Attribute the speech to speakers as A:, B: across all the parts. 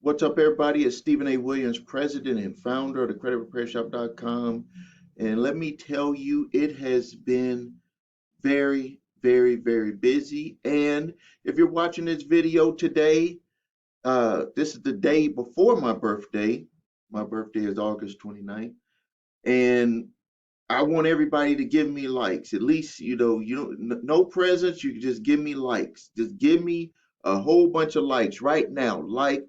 A: What's up, everybody? It's Stephen A. Williams, president and founder of the creditrepairshop.com. And let me tell you, it has been very, very, very busy. And if you're watching this video today, this is the day before my birthday. My birthday is August 29th. And I want everybody to give me likes. At least, you don't no presents, you can just give me likes. Just give me a whole bunch of likes right now. Like.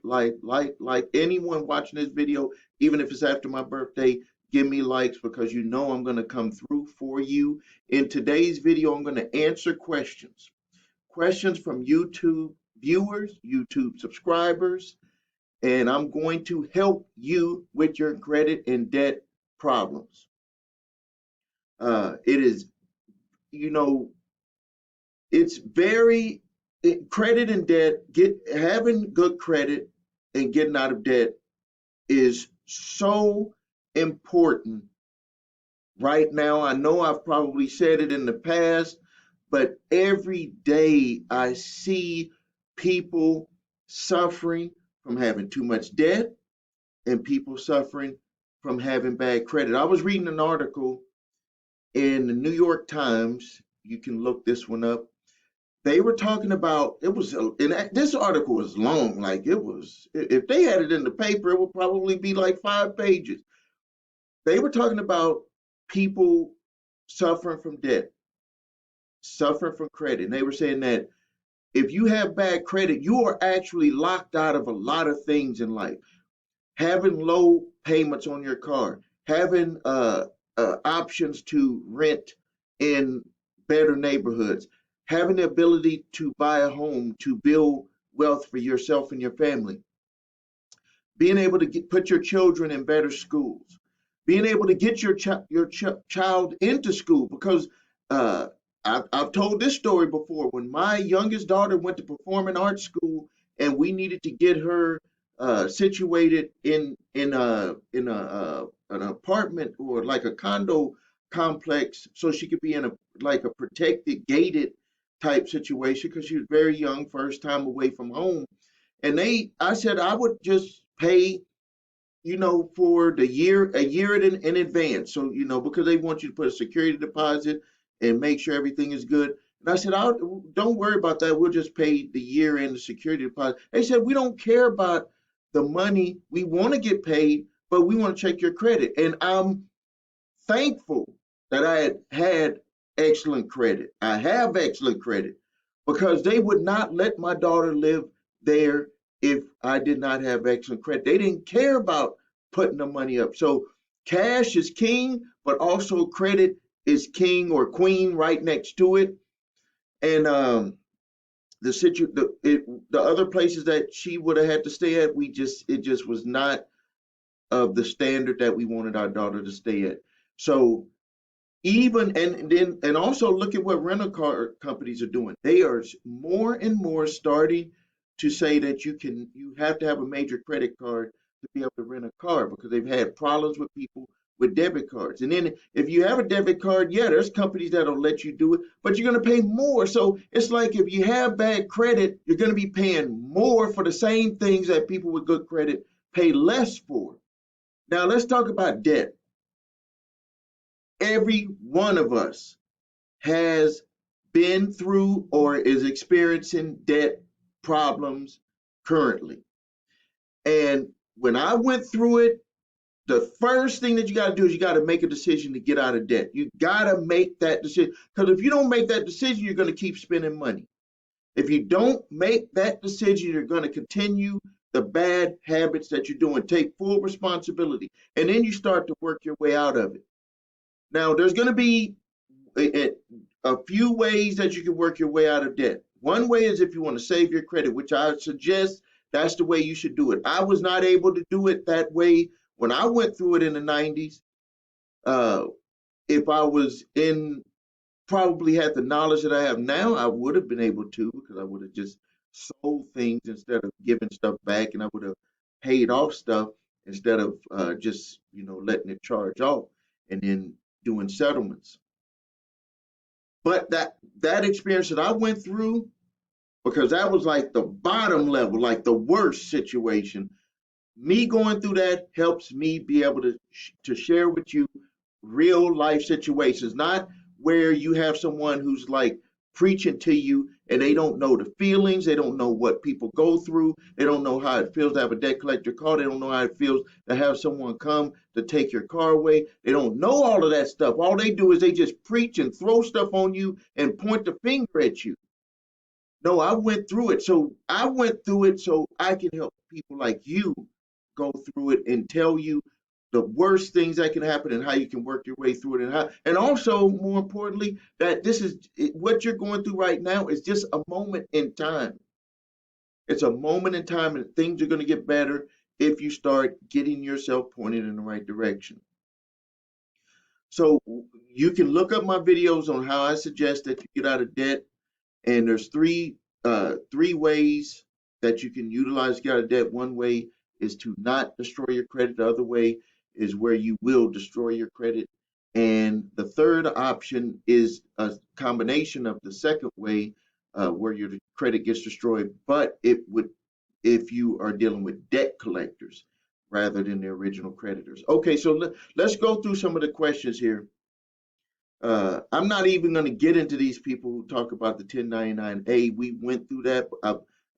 A: Anyone watching this video, even if it's after my birthday, give me likes because you know I'm going to come through for you. In today's video, I'm going to answer questions. Questions from YouTube viewers, YouTube subscribers, and I'm going to help you with your credit and debt problems. It is, you know, it's credit and debt, having good credit and getting out of debt is so important right now. I know I've probably said it in the past, but every day I see people suffering from having too much debt and people suffering from having bad credit. I was reading an article in the New York Times. You can look this one up. They were talking about and this article was long. Like, it was, if they had it in the paper, it would probably be like 5 pages. They were talking about people suffering from debt, suffering from credit. And they were saying that if you have bad credit, you are actually locked out of a lot of things in life. Having low payments on your car, having options to rent in better neighborhoods, having the ability to buy a home, to build wealth for yourself and your family, being able to put your children in better schools, being able to get your child into school. Because I've told this story before. When my youngest daughter went to performing arts school, and we needed to get her situated in an apartment or like a condo complex, so she could be in a protected, gated type situation, because she was very young, first time away from home. And I said I would just pay, for a year in advance. So, because they want you to put a security deposit and make sure everything is good. And I said, don't worry about that. We'll just pay the year in the security deposit. They said, we don't care about the money. We want to get paid, but we want to check your credit. And I'm thankful that I had excellent credit. I have excellent credit, because they would not let my daughter live there if I did not have excellent credit. They didn't care about putting the money up. So cash is king, but also credit is king or queen right next to it. And the other places that she would have had to stay at, it just was not of the standard that we wanted our daughter to stay at. So even and also look at what rental car companies are doing. They are more and more starting to say that you have to have a major credit card to be able to rent a car, because they've had problems with people with debit cards. And then if you have a debit card, yeah, there's companies that'll let you do it, but you're going to pay more. So it's like, if you have bad credit, you're going to be paying more for the same things that people with good credit pay less for. Now let's talk about debt. Every one of us has been through or is experiencing debt problems currently. And when I went through it, the first thing that you got to do is you got to make a decision to get out of debt. You got to make that decision, because if you don't make that decision, you're going to keep spending money. If you don't make that decision, you're going to continue the bad habits that you're doing. Take full responsibility, and then you start to work your way out of it. Now, there's going to be a few ways that you can work your way out of debt. One way is if you want to save your credit, which I suggest that's the way you should do it. I was not able to do it that way when I went through it in the 90s. If I was probably had the knowledge that I have now, I would have been able to, because I would have just sold things instead of giving stuff back, and I would have paid off stuff instead of just letting it charge off and then doing settlements. But that experience that I went through, because that was like the bottom level, like the worst situation. Me going through that helps me be able to share with you real life situations, not where you have someone who's like preaching to you and they don't know the feelings, they don't know what people go through, they don't know how it feels to have a debt collector call, they don't know how it feels to have someone come to take your car away. They don't know all of that stuff. All they do is they just preach and throw stuff on you and point the finger at you. No, I went through it. So I went through it so I can help people like you go through it and tell you the worst things that can happen and how you can work your way through it, and how, and also more importantly, that this is what you're going through right now is just a moment in time. It's a moment in time, and things are going to get better if you start getting yourself pointed in the right direction. So you can look up my videos on how I suggest that you get out of debt. And there's three ways that you can utilize to get out of debt. One way is to not destroy your credit. The other way is where you will destroy your credit. And the third option is a combination of the second way, where your credit gets destroyed, but it would if you are dealing with debt collectors rather than the original creditors. Okay, so let's go through some of the questions here. I'm not even going to get into these people who talk about the 1099A. We went through that.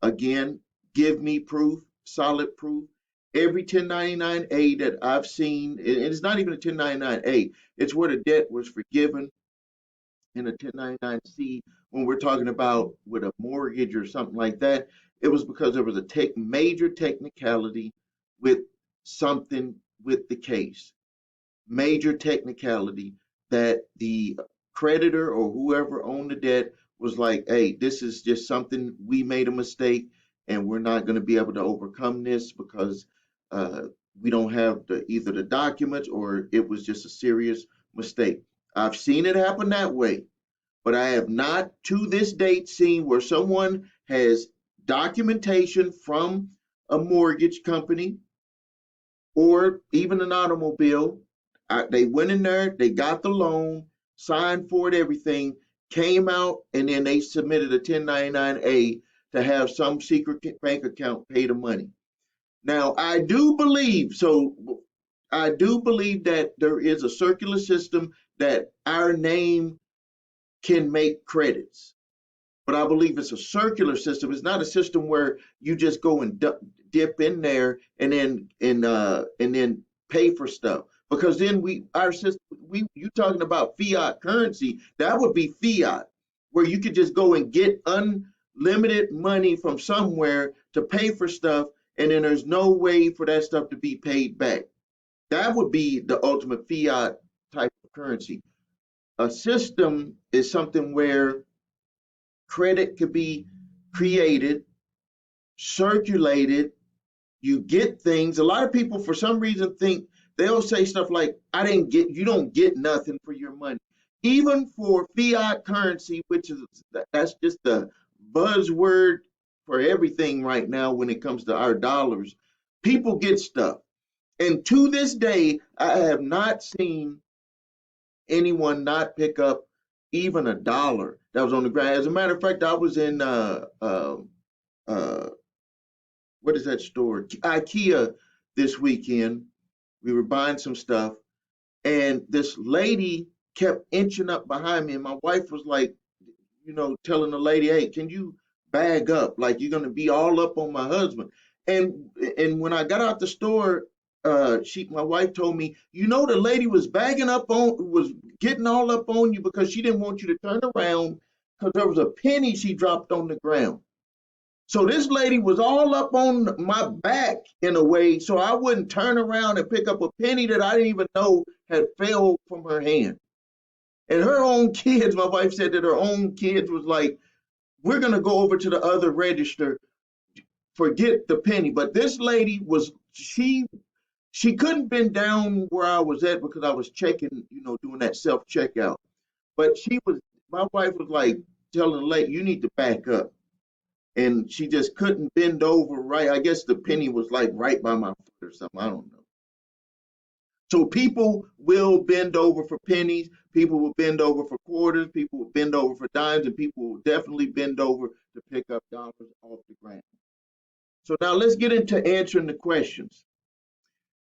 A: Again, give me proof, solid proof. Every 1099A that I've seen, and it's not even a 1099A, it's where the debt was forgiven in a 1099C. When we're talking about with a mortgage or something like that, it was because there was a major technicality with something with the case, major technicality that the creditor or whoever owned the debt was like, hey, this is just something, we made a mistake and we're not going to be able to overcome this because uh, we don't have either the documents or it was just a serious mistake. I've seen it happen that way, but I have not to this date seen where someone has documentation from a mortgage company or even an automobile. They went in there, they got the loan, signed for it, everything, came out, and then they submitted a 1099A to have some secret bank account pay the money. Now, I do believe that there is a circular system that our name can make credits, but I believe it's a circular system. It's not a system where you just go and dip in there and then pay for stuff. Because then our system, you talking about fiat currency, that would be fiat, where you could just go and get unlimited money from somewhere to pay for stuff, and then there's no way for that stuff to be paid back. That would be the ultimate fiat type of currency. A system is something where credit could be created, circulated, you get things. A lot of people, for some reason, think they'll say stuff like, you don't get nothing for your money. Even for fiat currency, which is, that's just the buzzword for everything right now when it comes to our dollars, people get stuff. And to this day, I have not seen anyone not pick up even a dollar that was on the ground. As a matter of fact, I was in uh, what is that store? IKEA this weekend. We were buying some stuff, and this lady kept inching up behind me, and my wife was like, telling the lady, "Hey, can you bag up? Like you're gonna be all up on my husband." And when I got out the store, my wife told me, the lady was was getting all up on you because she didn't want you to turn around because there was a penny she dropped on the ground. So this lady was all up on my back in a way, so I wouldn't turn around and pick up a penny that I didn't even know had fell from her hand. And her own kids, my wife said that her own kids was like, we're gonna go over to the other register, forget the penny. But this lady was she couldn't been down where I was at because I was checking, doing that self checkout. But my wife was like telling the lady, you need to back up. And she just couldn't bend over right. I guess the penny was like right by my foot or something. I don't know. So people will bend over for pennies. People will bend over for quarters. People will bend over for dimes, and people will definitely bend over to pick up dollars off the ground. So now let's get into answering the questions.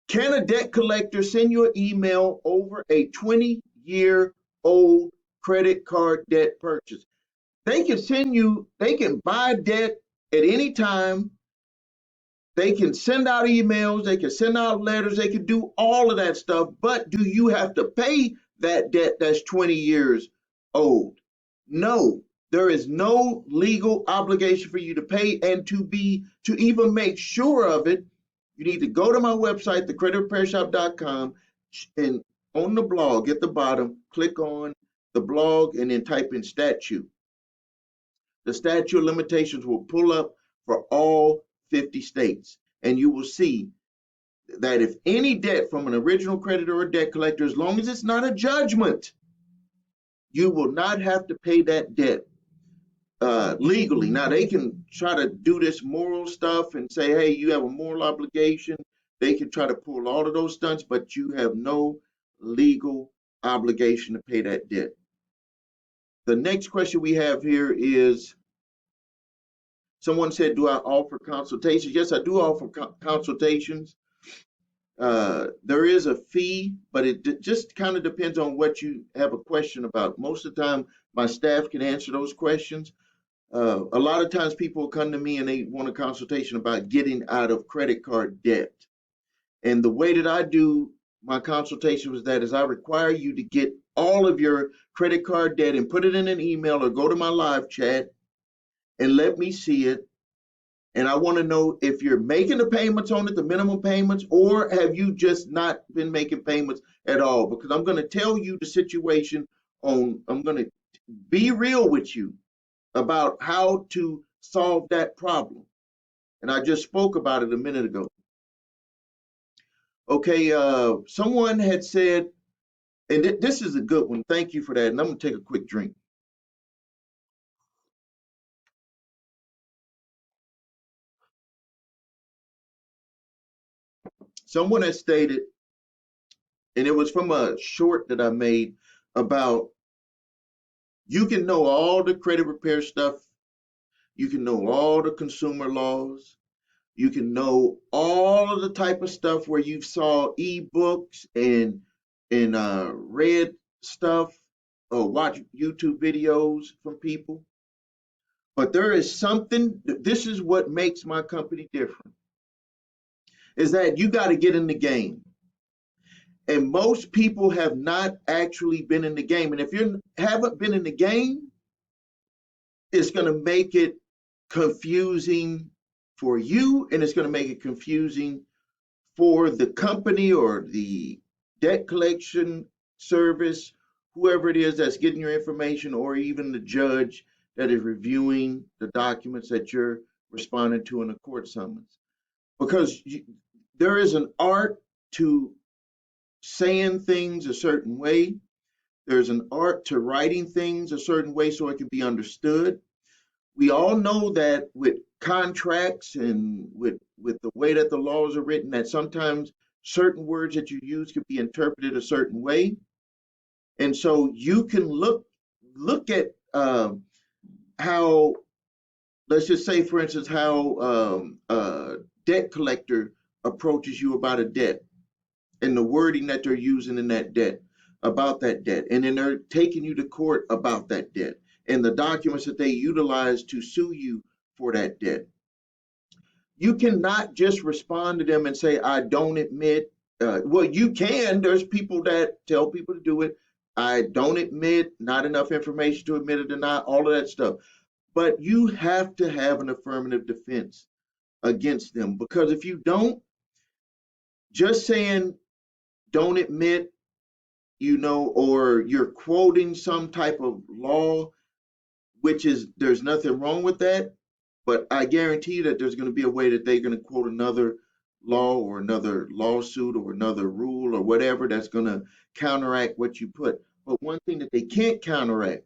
A: Can a debt collector send you an email over a 20-year-old credit card debt purchase? They can send you, they can buy debt at any time. They can send out emails, they can send out letters, they can do all of that stuff. But do you have to pay that debt that's 20 years old? No, there is no legal obligation for you to pay, and to even make sure of it, you need to go to my website, thecreditrepairshop.com, and on the blog at the bottom, click on the blog and then type in statute. The statute of limitations will pull up for all 50 states, and you will see that if any debt from an original creditor or debt collector, as long as it's not a judgment, you will not have to pay that debt legally. Now, they can try to do this moral stuff and say, hey, you have a moral obligation. They can try to pull all of those stunts, but you have no legal obligation to pay that debt. The next question we have here is, someone said, do I offer consultations? Yes, I do offer consultations. There is a fee, but it just kind of depends on what you have a question about. Most of the time, my staff can answer those questions. A lot of times people come to me and they want a consultation about getting out of credit card debt. And the way that I do my consultation was that is I require you to get all of your credit card debt and put it in an email or go to my live chat and let me see it. And I want to know if you're making the payments on it, the minimum payments, or have you just not been making payments at all? Because I'm going to tell you the situation I'm going to be real with you about how to solve that problem. And I just spoke about it a minute ago. Okay, someone had said, and this is a good one. Thank you for that. And I'm going to take a quick drink. Someone had stated, and it was from a short that I made about you can know all the credit repair stuff, you can know all the consumer laws, you can know all of the type of stuff where you saw ebooks and read stuff or watch YouTube videos from people. But there is something, this is what makes my company different, is that you got to get in the game. And most people have not actually been in the game. And if you haven't been in the game, it's going to make it confusing for you, and it's going to make it confusing for the company or the debt collection service, whoever it is that's getting your information, or even the judge that is reviewing the documents that you're responding to in a court summons. Because there is an art to saying things a certain way. There's an art to writing things a certain way so it can be understood. We all know that with contracts and with the way that the laws are written, that sometimes certain words that you use can be interpreted a certain way. And so you can look at how, let's just say, for instance, how a debt collector approaches you about a debt and the wording that they're using in that debt, about that debt. And then they're taking you to court about that debt and the documents that they utilize to sue you for that debt. You cannot just respond to them and say, I don't admit. Well, you can. There's people that tell people to do it. I don't admit, not enough information to admit or deny, all of that stuff. But you have to have an affirmative defense against them, because if you don't, just saying don't admit, or you're quoting some type of law, which is, there's nothing wrong with that, but I guarantee you that there's going to be a way that they're going to quote another law or another lawsuit or another rule or whatever that's going to counteract what you put. But one thing that they can't counteract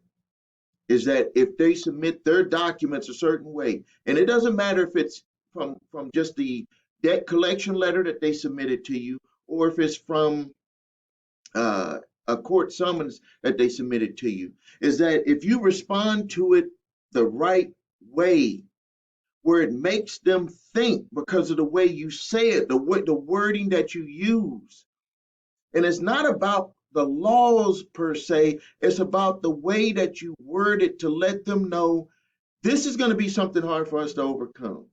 A: is that if they submit their documents a certain way, and it doesn't matter if it's from just the debt collection letter that they submitted to you, or if it's from a court summons that they submitted to you, is that if you respond to it the right way, where it makes them think because of the way you say it, the wording that you use. And it's not about the laws per se, it's about the way that you word it to let them know this is going to be something hard for us to overcome.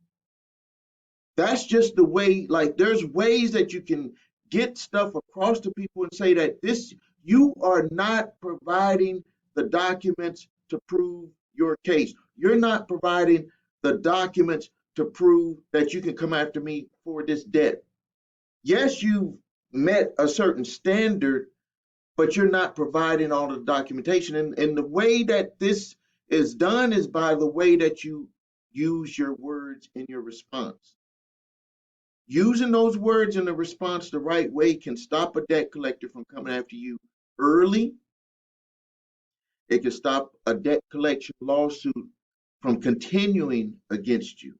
A: That's just the way, like, there's ways that you can get stuff across to people and say that this, you are not providing the documents to prove your case. You're not providing the documents to prove that you can come after me for this debt. Yes, you've met a certain standard, but you're not providing all the documentation. And the way that this is done is by the way that you use your words in your response. Using those words in the response the right way can stop a debt collector from coming after you early. It can stop a debt collection lawsuit from continuing against you.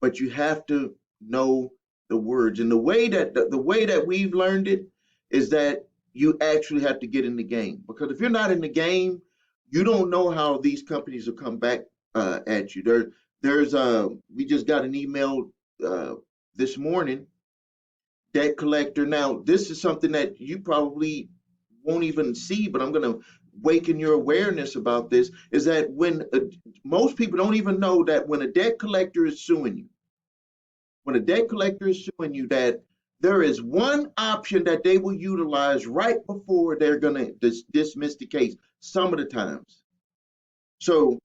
A: But you have to know the words. And the way that we've learned it is that you actually have to get in the game. Because if you're not in the game, you don't know how these companies will come back at you. We just got an email this morning, debt collector. Now, this is something that you probably won't even see, but I'm going to waken your awareness about this. Is that when most people don't even know that when a debt collector is suing you, when a debt collector is suing you, that there is one option that they will utilize right before they're going to dismiss the case some of the times. So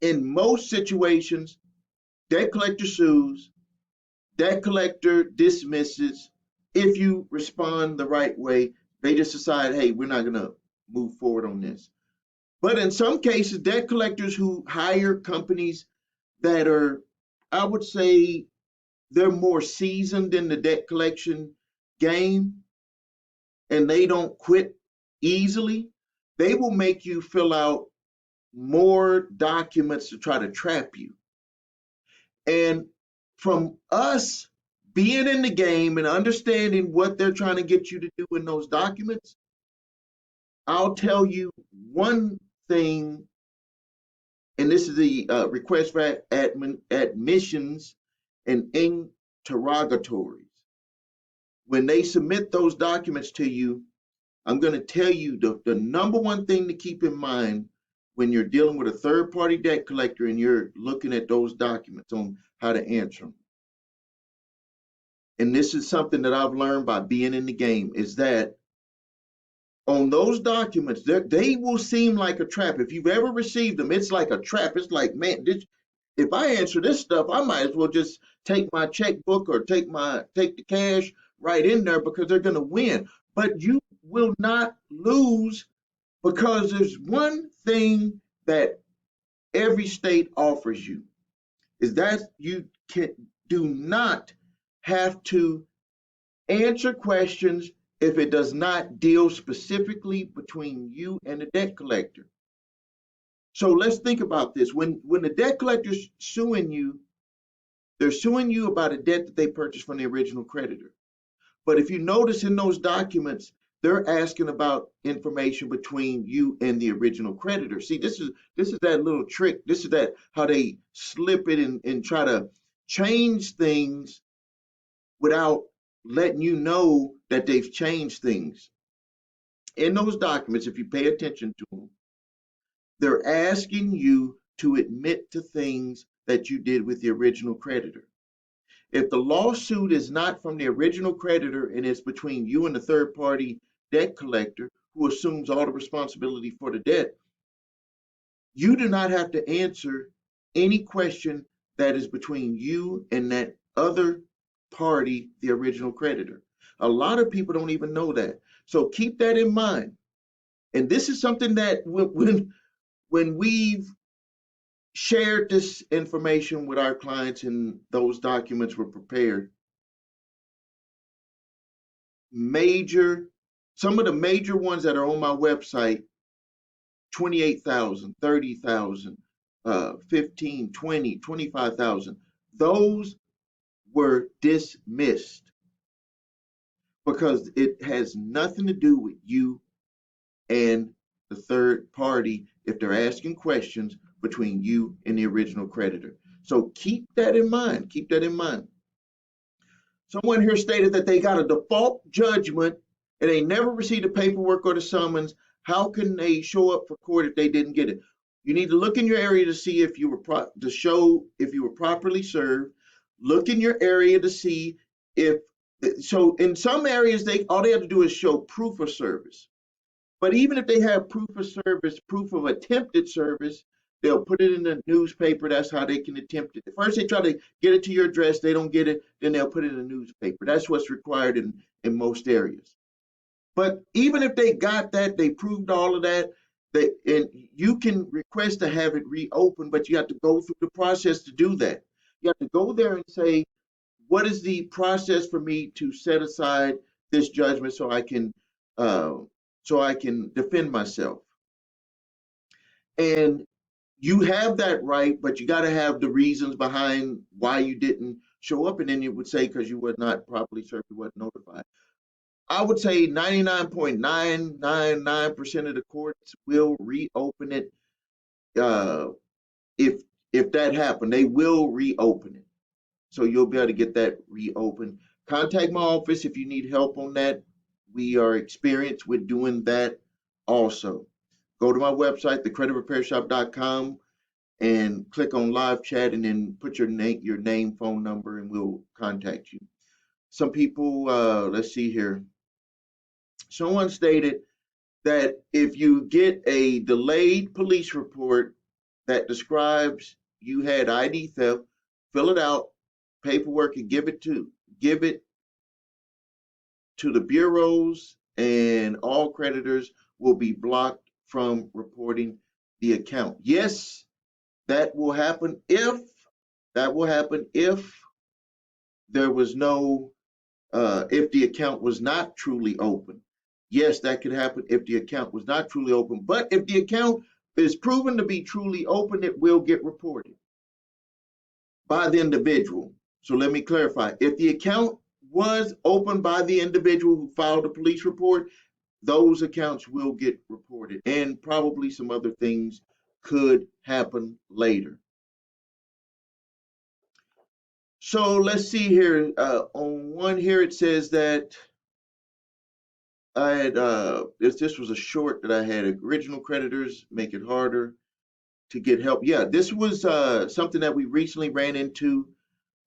A: in most situations, debt collector sues, debt collector dismisses. If you respond the right way, they just decide, hey, we're not going to move forward on this. But in some cases, debt collectors who hire companies that are, I would say, they're more seasoned in the debt collection game and they don't quit easily, they will make you fill out more documents to try to trap you. And from us being in the game and understanding what they're trying to get you to do in those documents, I'll tell you one thing, and this is the request for admissions and interrogatories. When they submit those documents to you, I'm going to tell you the number one thing to keep in mind when you're dealing with a third party debt collector and you're looking at those documents on how to answer them. And this is something that I've learned by being in the game, is that on those documents, they will seem like a trap. If you've ever received them, it's like a trap. It's like, man, if I answer this stuff, I might as well just take my checkbook or take the cash right in there because they're going to win. But you will not lose, because there's one thing that every state offers you, is that you do not have to answer questions if it does not deal specifically between you and the debt collector. So let's think about this. When the debt collector's suing you, they're suing you about a debt that they purchased from the original creditor. But if you notice in those documents, they're asking about information between you and the original creditor. See, this is that little trick. This is that how they slip it and try to change things without letting you know that they've changed things. In those documents, if you pay attention to them, they're asking you to admit to things that you did with the original creditor. If the lawsuit is not from the original creditor and it's between you and the third party debt collector who assumes all the responsibility for the debt, you do not have to answer any question that is between you and that other party, the original creditor. A lot of people don't even know that. So keep that in mind. And this is something that when we've shared this information with our clients and those documents were prepared, some of the major ones that are on my website, 28,000, 30,000, 15, 20, 25,000, those were dismissed because it has nothing to do with you and the third party if they're asking questions between you and the original creditor. So keep that in mind. Keep that in mind. Someone here stated that they got a default judgment and they never received the paperwork or the summons. How can they show up for court if they didn't get it? You need to look in your area to see if you were to show if you were properly served. Look in your area to see if so. In some areas, they all they have to do is show proof of service. But even if they have proof of service, proof of attempted service, they'll put it in the newspaper. That's how they can attempt it. First, they try to get it to your address. They don't get it. Then they'll put it in the newspaper. That's what's required in most areas. But even if they got that, they proved all of that, and you can request to have it reopened, but you have to go through the process to do that. You have to go there and say, what is the process for me to set aside this judgment uh, so I can defend myself? And you have that right, but you got to have the reasons behind why you didn't show up. And then you would say because you were not properly served, you weren't notified. I would say 99.999% of the courts will reopen it. Uh, if that happened, they will reopen it. So you'll be able to get that reopened. Contact my office if you need help on that. We are experienced with doing that also. Go to my website, thecreditrepairshop.com, and click on live chat and then put your name, phone number, and we'll contact you. Some people, let's see here. Someone stated that if you get a delayed police report that describes you had ID theft, fill it out, paperwork, and give it to the bureaus, and all creditors will be blocked from reporting the account. Yes, that will happen if there was no if the account was not truly open. Yes, that could happen if the account was not truly open. But if the account is proven to be truly open, it will get reported by the individual. So let me clarify. If the account was opened by the individual who filed a police report, those accounts will get reported, and probably some other things could happen later. So let's see here. On one here, it says that I had this was a short that I had. Original creditors make it harder to get help. Yeah, this was something that we recently ran into,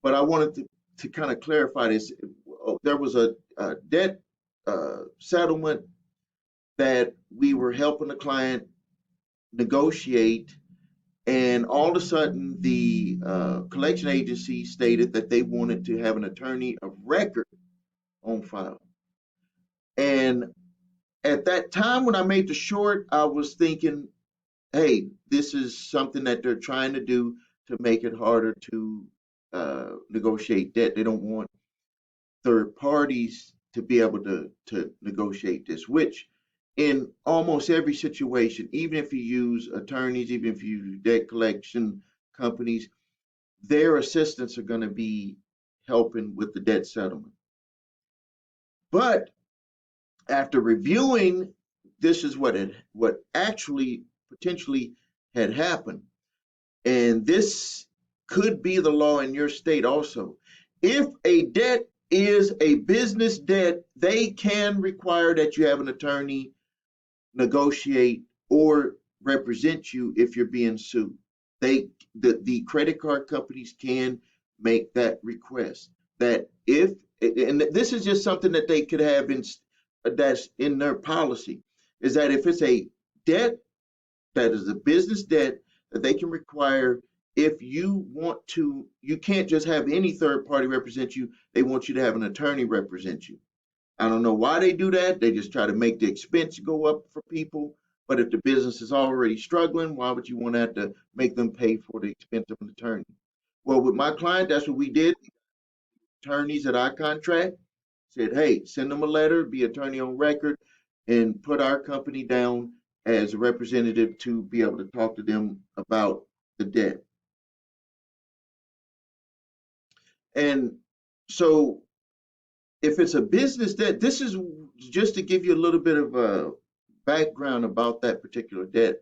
A: but I wanted to kind of clarify this. There was a debt settlement that we were helping the client negotiate, and all of a sudden the collection agency stated that they wanted to have an attorney of record on file. And at that time when I made the short, I was thinking, hey, this is something that they're trying to do to make it harder to negotiate debt. They don't want third parties to be able to negotiate this, which in almost every situation, even if you use attorneys, even if you use debt collection companies, their assistants are going to be helping with the debt settlement. But after reviewing, this is what actually potentially had happened. And this could be the law in your state also. If a debt is a business debt, they can require that you have an attorney negotiate or represent you if you're being sued. The credit card companies can make that request. That if and this is just something that they could have that's in their policy, is that if it's a debt that is a business debt, that they can require, if you want to, you can't just have any third party represent you. They want you to have an attorney represent you. I don't know why they do that. They just try to make the expense go up for people. But if the business is already struggling, why would you want to have to make them pay for the expense of an attorney? Well, with my client, that's what we did. Attorneys that I contract said, hey, send them a letter, be attorney on record, and put our company down as a representative to be able to talk to them about the debt. And so if it's a business debt, this is just to give you a little bit of a background about that particular debt,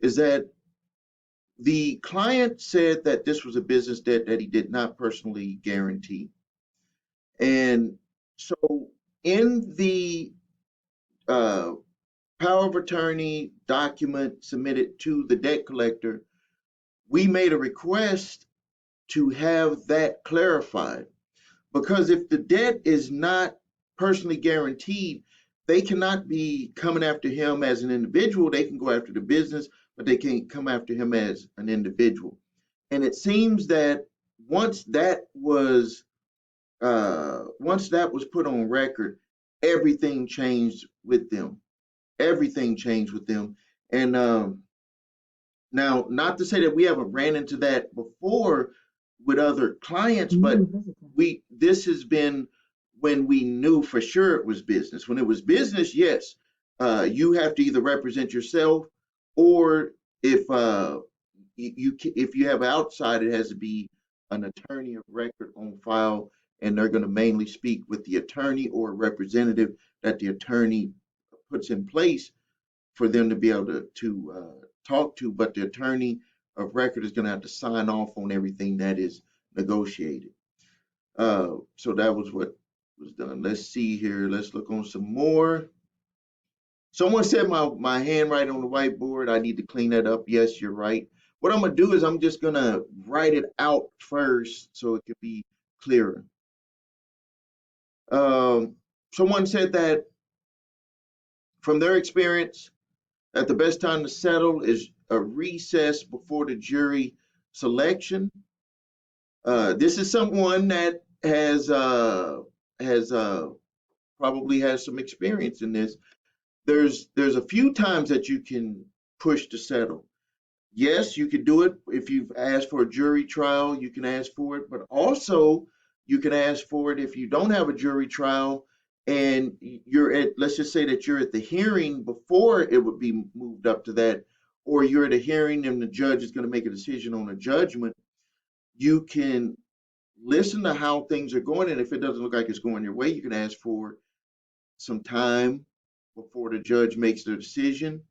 A: is that the client said that this was a business debt that he did not personally guarantee. And so in the uh, power of attorney document submitted to the debt collector, we made a request to have that clarified. Because if the debt is not personally guaranteed, they cannot be coming after him as an individual. They can go after the business, but they can't come after him as an individual. And it seems that once that was once that was put on record, everything changed with them. Everything changed with them. And now, not to say that we haven't ran into that before with other clients, but we this has been when we knew for sure it was business. When it was business, yes, you have to either represent yourself, or if if you have outside, it has to be an attorney of record on file, and they're going to mainly speak with the attorney or representative that the attorney puts in place for them to be able to talk to, but the attorney of record is going to have to sign off on everything that is negotiated. So that was what was done. Let's see here. Let's look on some more. Someone said my handwriting on the whiteboard, I need to clean that up. Yes, you're right. What I'm going to do is I'm just going to write it out first so it could be clearer. Someone said that from their experience, that the best time to settle is a recess before the jury selection. This is someone that has probably has some experience in this. There's a few times that you can push to settle. Yes, you could do it if you've asked for a jury trial, you can ask for it, but also you can ask for it if you don't have a jury trial and you're at, let's just say that you're at the hearing before it would be moved up to that, or you're at a hearing and the judge is going to make a decision on a judgment. You can listen to how things are going, and if it doesn't look like it's going your way, you can ask for some time before the judge makes the decision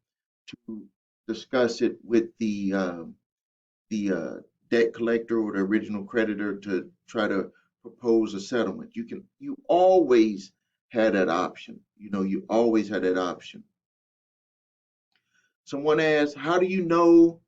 A: to discuss it with the debt collector or the original creditor to try to propose a settlement. You always had that option. You always had that option. Someone asked, how do you know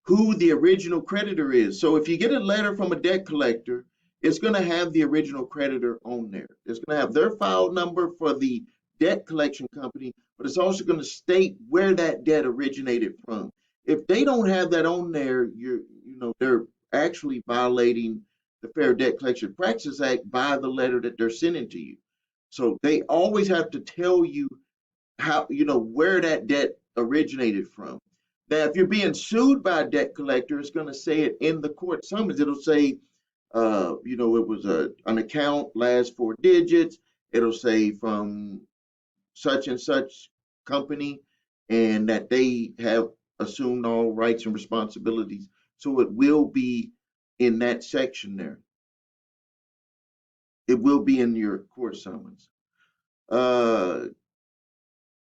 A: who the original creditor is? So if you get a letter from a debt collector, it's going to have the original creditor on there. It's going to have their file number for the debt collection company, but it's also going to state where that debt originated from. If they don't have that on there, they're actually violating the Fair Debt Collection Practices Act by the letter that they're sending to you. So they always have to tell you how where that debt originated from. Now, if you're being sued by a debt collector, it's going to say it in the court summons. It'll say, it was an account, last four digits. It'll say from such and such company, and that they have assumed all rights and responsibilities. So it will be in that section there. It will be in your court summons.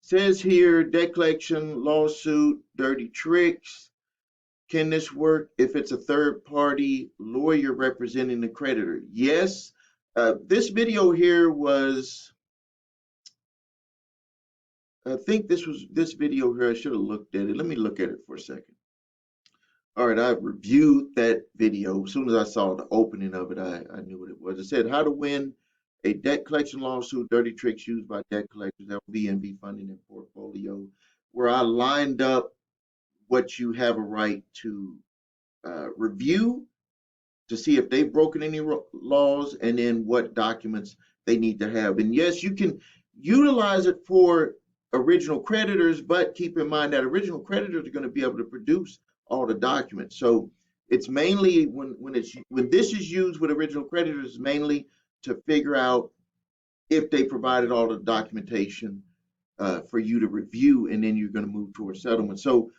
A: Says here, debt collection, lawsuit, dirty tricks. Can this work if it's a third party lawyer representing the creditor? Yes. This video here was, I think this video here, I should have looked at it. Let me look at it for a second. All right, I reviewed that video. As soon as I saw the opening of it, I knew what it was. It said how to win a debt collection lawsuit, dirty tricks used by debt collectors, LBNB funding and portfolio, where I lined up what you have a right to review to see if they've broken any laws, and then what documents they need to have. And yes, you can utilize it for original creditors, but keep in mind that original creditors are going to be able to produce all the documents. So it's mainly when this is used with original creditors, mainly to figure out if they provided all the documentation for you to review, and then you're going to move towards settlement. So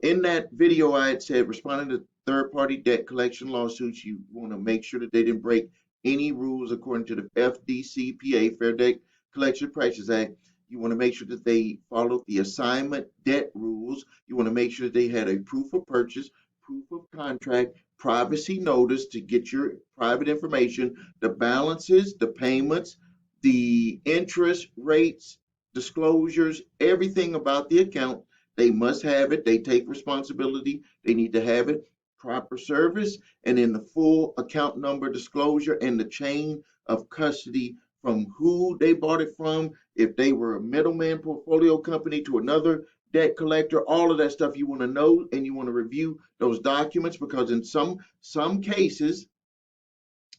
A: in that video, I had said responding to third-party debt collection lawsuits, you want to make sure that they didn't break any rules according to the FDCPA, Fair Debt Collection Practices Act. You want to make sure that they followed the assignment debt rules. You want to make sure that they had a proof of purchase, proof of contract, privacy notice to get your private information, the balances, the payments, the interest rates, disclosures, everything about the account. They must have it. They take responsibility. They need to have it. Proper service, and then the full account number disclosure and the chain of custody from who they bought it from, if they were a middleman portfolio company to another debt collector, all of that stuff you want to know, and you want to review those documents, because in some cases,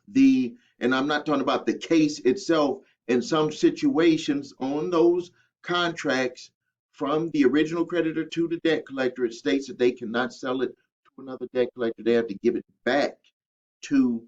A: the and I'm not talking about the case itself, in some situations on those contracts from the original creditor to the debt collector, it states that they cannot sell it to another debt collector. They have to give it back to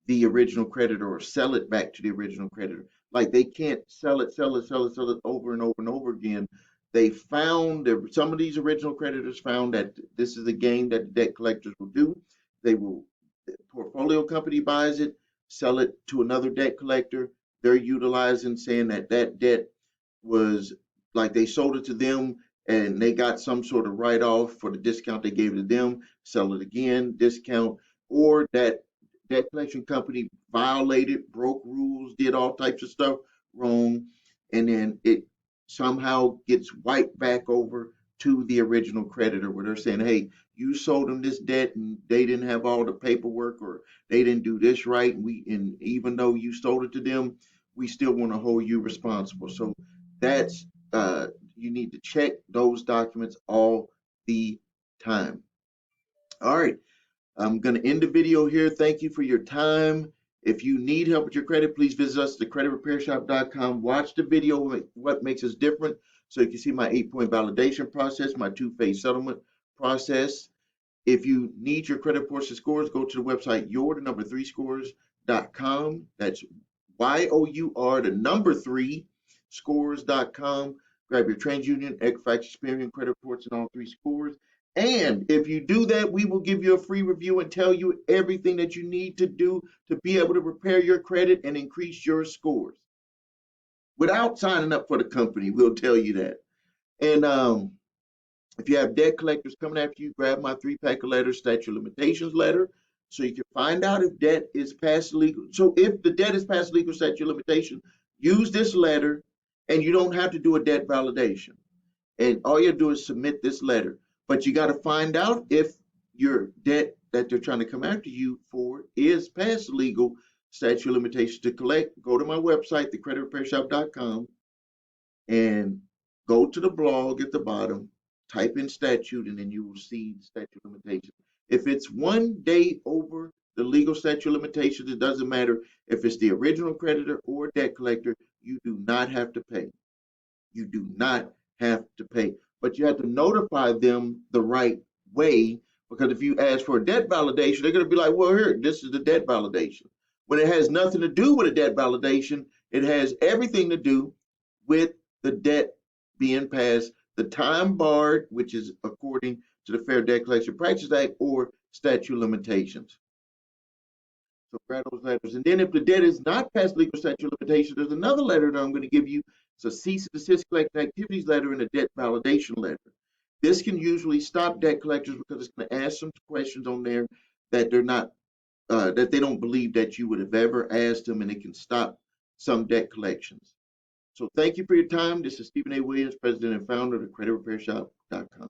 A: the original creditor or sell it back to the original creditor. Like they can't sell it over and over and over again. They found that some of these original creditors found that this is a game that the debt collectors will do. They will, the portfolio company buys it, sell it to another debt collector. They're utilizing saying that that debt was like they sold it to them and they got some sort of write off for the discount they gave to them, sell it again, discount, or that debt collection company violated, broke rules, did all types of stuff wrong, and then it somehow gets wiped back over to the original creditor where they're saying, hey, you sold them this debt and they didn't have all the paperwork, or they didn't do this right, and even though you sold it to them, we still want to hold you responsible. So that's you need to check those documents all the time. All right, I'm going to end the video here. Thank you for your time. If you need help with your credit, please visit us at thecreditrepairshop.com. Watch the video, what makes us different, so you can see my 8-point validation process, my two-phase settlement process. If you need your credit reports and scores, go to the website your3scores.com. That's YOUR, the number 3 scores.com. Grab your TransUnion, Equifax, Experian credit reports and all 3 scores. And if you do that, we will give you a free review and tell you everything that you need to do to be able to repair your credit and increase your scores. Without signing up for the company, we'll tell you that. And if you have debt collectors coming after you, grab my 3-pack of letters, statute of limitations letter, so you can find out if debt is past legal. So if the debt is past legal statute of limitation, use this letter, and you don't have to do a debt validation. And all you do is submit this letter. But you got to find out if your debt that they're trying to come after you for is past legal statute of limitations to collect. Go to my website, thecreditrepairshop.com, and go to the blog at the bottom, type in statute, and then you will see the statute of limitations. If it's 1 day over the legal statute of limitations, it doesn't matter if it's the original creditor or debt collector, you do not have to pay. You do not have to pay, but you have to notify them the right way, because if you ask for a debt validation, they're going to be like, well, here, this is the debt validation. When it has nothing to do with a debt validation, it has everything to do with the debt being passed, the time barred, which is according to the Fair Debt Collection Practices Act, or statute of limitations. So grab those letters. And then if the debt is not past legal statute of limitations, there's another letter that I'm going to give you. It's a cease and desist collecting activities letter and a debt validation letter. This can usually stop debt collectors because it's going to ask some questions on there that they're not, that they don't believe that you would have ever asked them, and it can stop some debt collections. So thank you for your time. This is Stephen A. Williams, President and founder of thecreditrepairshop.com.